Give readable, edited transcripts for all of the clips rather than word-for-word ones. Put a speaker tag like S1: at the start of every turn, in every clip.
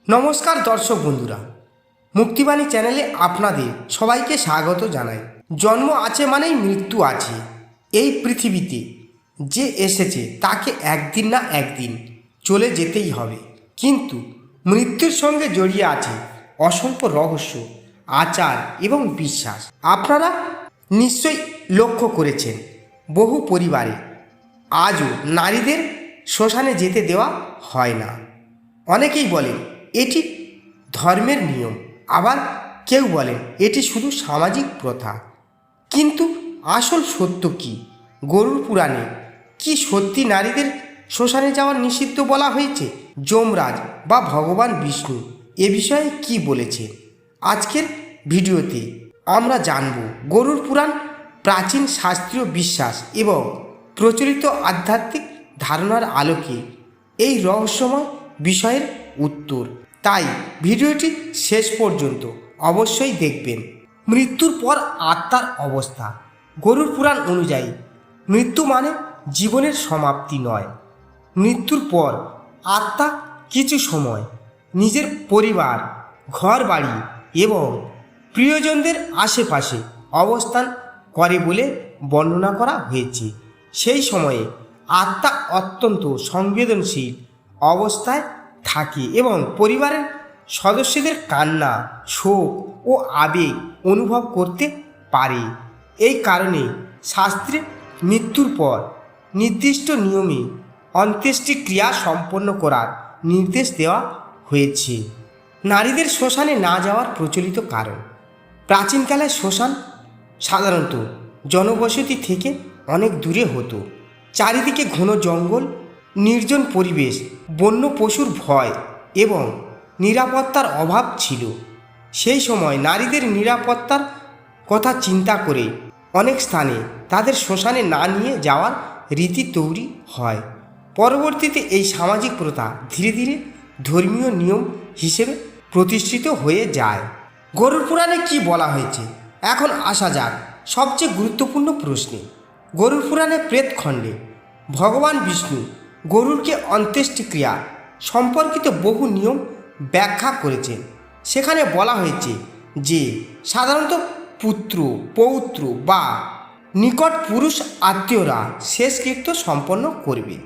S1: নমস্কার দর্শক বন্ধুরা, মুক্তিবাণী চ্যানেলে আপনাদের সবাইকে স্বাগত জানাই। জন্ম আছে মানেই মৃত্যু আছে। এই পৃথিবীতে যে এসেছে তাকে একদিন না একদিন চলে যেতেই হবে, কিন্তু মৃত্যুর সঙ্গে জড়িয়ে আছে অসংখ্য রহস্য, আচার এবং বিশ্বাস। আপনারা নিশ্চয়ই লক্ষ্য করেছেন, বহু পরিবারে আজও নারীদের শ্মশানে যেতে দেওয়া হয় না। অনেকেই বলেন এটি ধর্মের নিয়ম, আবার কেউ বলেন এটি শুধু সামাজিক প্রথা। কিন্তু আসল সত্য কি? গরুড় পুরাণে কি সত্যি নারীদের শ্মশানে যাওয়া নিষিদ্ধ বলা হয়েছে? যমরাজ বা ভগবান বিষ্ণু এ বিষয়ে কি বলেছে? আজকের ভিডিওতে আমরা জানব গরুড় পুরাণ, প্রাচীন শাস্ত্রীয় বিশ্বাস এবং প্রচলিত আধ্যাত্মিক ধারণার আলোকে এই রহস্যময় বিষয়ের উত্তর। তাই ভিডিওটি শেষ পর্যন্ত অবশ্যই দেখবেন। মৃত্যুর পর আত্মার অবস্থা। গরুড় পুরাণ অনুযায়ী মৃত্যু মানে জীবনের সমাপ্তি নয়। মৃত্যুর পর আত্মা কিছু সময় নিজের পরিবার, ঘর বাড়ি এবং প্রিয়জনদের আশেপাশে অবস্থান করে বলে বর্ণনা করা হয়েছে। সেই সময়ে আত্মা অত্যন্ত সংবেদনশীল অবস্থায় থাকে এবং পরিবারের সদস্যদের কান্না, শোক ও আবেগ অনুভব করতে পারে। এই কারণে শাস্ত্রে মৃত্যুর পর নির্দিষ্ট নিয়মে অন্ত্যেষ্টিক্রিয়া সম্পন্ন করার নির্দেশ দেওয়া হয়েছে। নারীদের শ্মশানে না যাওয়ার প্রচলিত কারণ। প্রাচীনকালে শ্মশান সাধারণত জনবসতি থেকে অনেক দূরে হতো। চারিদিকে ঘন জঙ্গল, নির্জন পরিবেশ, বন্য পশুর ভয় এবং নিরাপত্তার অভাব ছিল। সেই সময় নারীদের নিরাপত্তার কথা চিন্তা করে অনেক স্থানে তাদের শ্মশানে না নিয়ে যাওয়ার রীতি তৈরি হয়। পরবর্তীতে এই সামাজিক প্রথা ধীরে ধীরে ধর্মীয় নিয়ম হিসেবে প্রতিষ্ঠিত হয়ে যায়। গরুড় পুরাণে কি বলা হয়েছে? এখন আসা যাক সবচেয়ে গুরুত্বপূর্ণ প্রশ্নে। গরুড় পুরাণে প্রেতখণ্ডে ভগবান বিষ্ণু গরুড়কে অন্ত্যেষ্টিক্রিয়া সম্পর্কিত বহু নিয়ম ব্যাখ্যা করেছেন। সেখানে বলা হয়েছে যে সাধারণত পুত্র, পৌত্র বা নিকট পুরুষ আত্মীয়রা শেষকৃত্য সম্পন্ন করবে।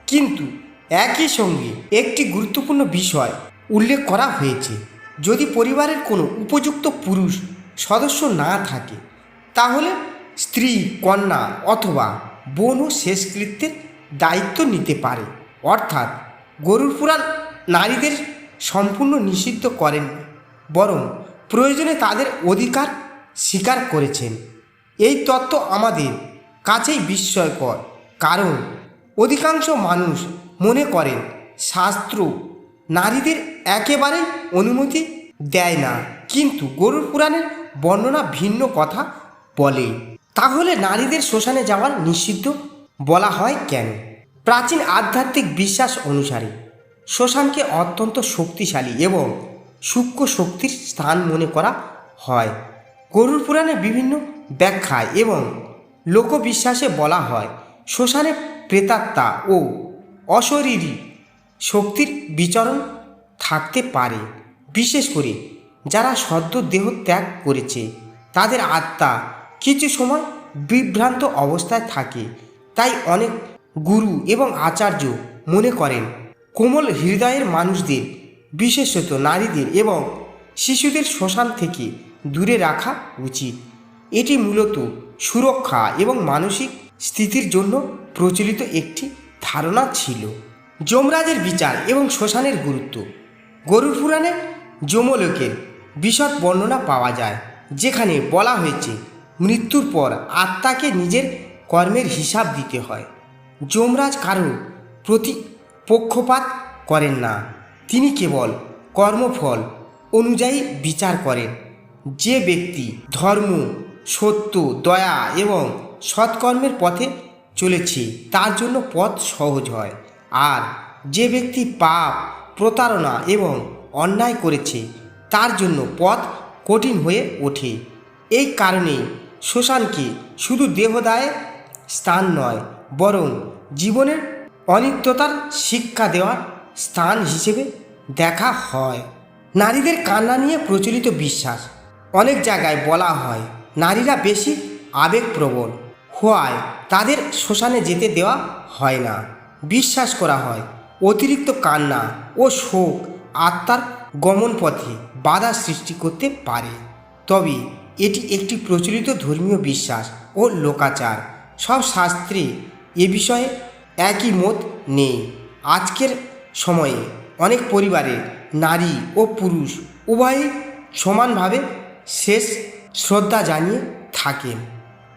S1: কিন্তু একই সঙ্গে একটি গুরুত্বপূর্ণ বিষয় উল্লেখ করা হয়েছে, যদি পরিবারের কোনো উপযুক্ত পুরুষ সদস্য না থাকে তাহলে স্ত্রী, কন্যা অথবা বোনও শেষকৃত্যের দায়িত্ব নিতে পারে। অর্থাৎ গরুড় পুরাণ নারীদের সম্পূর্ণ নিষিদ্ধ করেন, বরং প্রয়োজনে তাদের অধিকার স্বীকার করেছেন। এই তত্ত্ব আমাদের কাছেই বিস্ময়কর, কারণ অধিকাংশ মানুষ মনে করেন শাস্ত্র নারীদের একেবারেই অনুমতি দেয় না, কিন্তু গরুড় পুরাণের বর্ণনা ভিন্ন কথা বলে। তাহলে নারীদের শ্মশানে যাওয়ার নিষিদ্ধ বলা হয় কেন? প্রাচীন আধ্যাত্মিক বিশ্বাস অনুসারে শ্মশানকে অত্যন্ত শক্তিশালী এবং সূক্ষ্ম শক্তির স্থান মনে করা হয়। গরুড় পুরাণে বিভিন্ন ব্যাখ্যায় এবং লোকবিশ্বাসে বলা হয় শ্মশানে প্রেতাত্মা ও অশরীরী শক্তির বিচরণ থাকতে পারে। বিশেষ করে যারা সদ্য দেহ ত্যাগ করেছে তাদের আত্মা কিছু সময় বিভ্রান্ত অবস্থায় থাকে। তাই অনেক গুরু এবং আচার্য মনে করেন কোমল হৃদয়ের মানুষদের, বিশেষত নারীদের এবং শিশুদের শ্মশান থেকে দূরে রাখা উচিত। এটি মূলত সুরক্ষা এবং মানসিক স্থিতির জন্য প্রচলিত একটি ধারণা ছিল। যমরাজের বিচার এবং শ্মশানের গুরুত্ব। গরুড় পুরাণে যমলোকের বিশদ বর্ণনা পাওয়া যায়, যেখানে বলা হয়েছে মৃত্যুর পর আত্মাকে নিজের কর্মের হিসাব দিতে হয়। যমরাজ কারোর প্রতি পক্ষপাত করেন না, তিনি কেবল কর্মফল অনুযায়ী বিচার করেন। যে ব্যক্তি ধর্ম, সত্য, দয়া এবং সৎকর্মের পথে চলেছে তার জন্য পথ সহজ হয়, আর যে ব্যক্তি পাপ, প্রতারণা এবং অন্যায় করেছে তার জন্য পথ কঠিন হয়ে ওঠে। এই কারণেই শ্মশানকে শুধু দেহদায়ের স্থান নয়, বরং জীবনের অনিত্যতার শিক্ষা দেওয়ার স্থান হিসেবে দেখা হয়। নারীদের কান্না নিয়ে প্রচলিত বিশ্বাস, অনেক জায়গায় বলা হয় নারীরা বেশি আবেগপ্রবণ হওয়ায় তাদের শ্মশানে যেতে দেওয়া হয় না। বিশ্বাস করা হয় অতিরিক্ত কান্না ও শোক আত্মার গমনপথে বাধা সৃষ্টি করতে পারে। তবে এটি একটি প্রচলিত ধর্মীয় বিশ্বাস ও লোকাচার। সব শাস্ত্রে এ বিষয়ে একই মত নেই। আজকের সময়ে অনেক পরিবারে নারী ও পুরুষ উভয়ই সমানভাবে শেষ শ্রদ্ধা জানিয়ে থাকেন।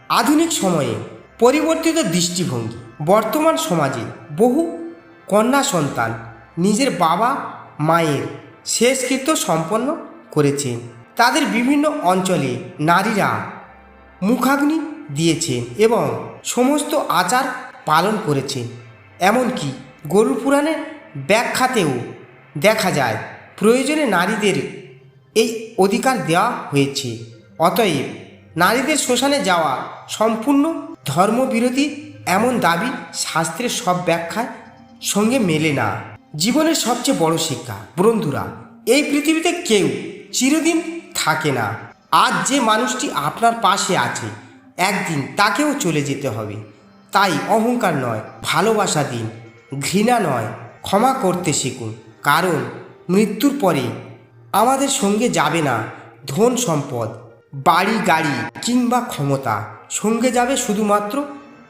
S1: আধুনিক সময়ে পরিবর্তিত দৃষ্টিভঙ্গি, বর্তমান সমাজে বহু কন্যা সন্তান নিজের বাবা মায়ের শেষকৃত্য সম্পন্ন করেছেন। তাদের বিভিন্ন অঞ্চলে নারীরা মুখাগ্নি দিয়েছেন এবং সমস্ত আচার পালন করেছেন। এমনকি গরুড় পুরাণের ব্যাখ্যাতেও দেখা যায় প্রয়োজনে নারীদের এই অধিকার দেওয়া হয়েছে। অতএব নারীদের শ্মশানে যাওয়া সম্পূর্ণ ধর্মবিরোধী এমন দাবি শাস্ত্রের সব ব্যাখ্যার সঙ্গে মেলে না। জীবনের সবচেয়ে বড় শিক্ষা, বন্ধুরা, এই পৃথিবীতে কেউ চিরদিন থাকে না। আজ যে মানুষটি আপনার পাশে আছে একদিন তাকেও চলে যেতে হবে। তাই অহংকার নয়, ভালোবাসা দিন, ঘৃণা নয়, ক্ষমা করতে শিখুন। কারণ মৃত্যুর পরে আমাদের সঙ্গে যাবে না ধন সম্পদ, বাড়ি গাড়ি কিংবা ক্ষমতা, সঙ্গে যাবে শুধুমাত্র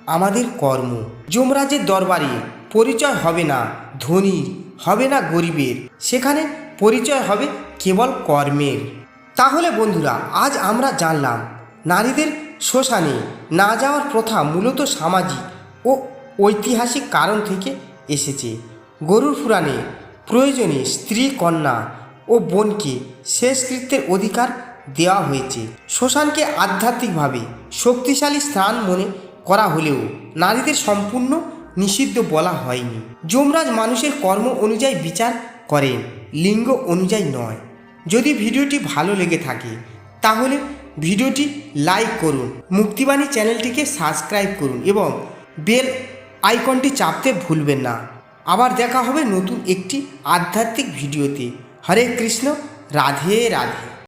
S1: আমাদের কর্ম। যমরাজের দরবারে পরিচয় হবে না ধনীর, হবে না গরিবের, সেখানে পরিচয় হবে কেবল কর্মের। তাহলে বন্ধুরা, আজ আমরা জানলাম নারীদের শ্মশানে না যাওয়ার প্রথা মূলত সামাজিক ও ঐতিহাসিক কারণ থেকে এসেছে। গরুড় পুরাণে প্রয়োজনে স্ত্রী, কন্যা ও বোনকে শেষকৃত্যের অধিকার দেওয়া হয়েছে। শ্মশানকে আধ্যাত্মিকভাবে শক্তিশালী স্থান মনে করা হলেও নারীদের সম্পূর্ণ নিষিদ্ধ বলা হয়নি। যমরাজ মানুষের কর্ম অনুযায়ী বিচার করেন, লিঙ্গ অনুযায়ী নয়। যদি ভিডিওটি ভালো লেগে থাকে তাহলে ভিডিওটি লাইক করুন, মুক্তিবাণী চ্যানেলটিকে সাবস্ক্রাইব করুন এবং বেল আইকনটি চাপতে ভুলবেন না। আবার দেখা হবে নতুন একটি আধ্যাত্মিক ভিডিওতে। হরে কৃষ্ণ, রাধে রাধে।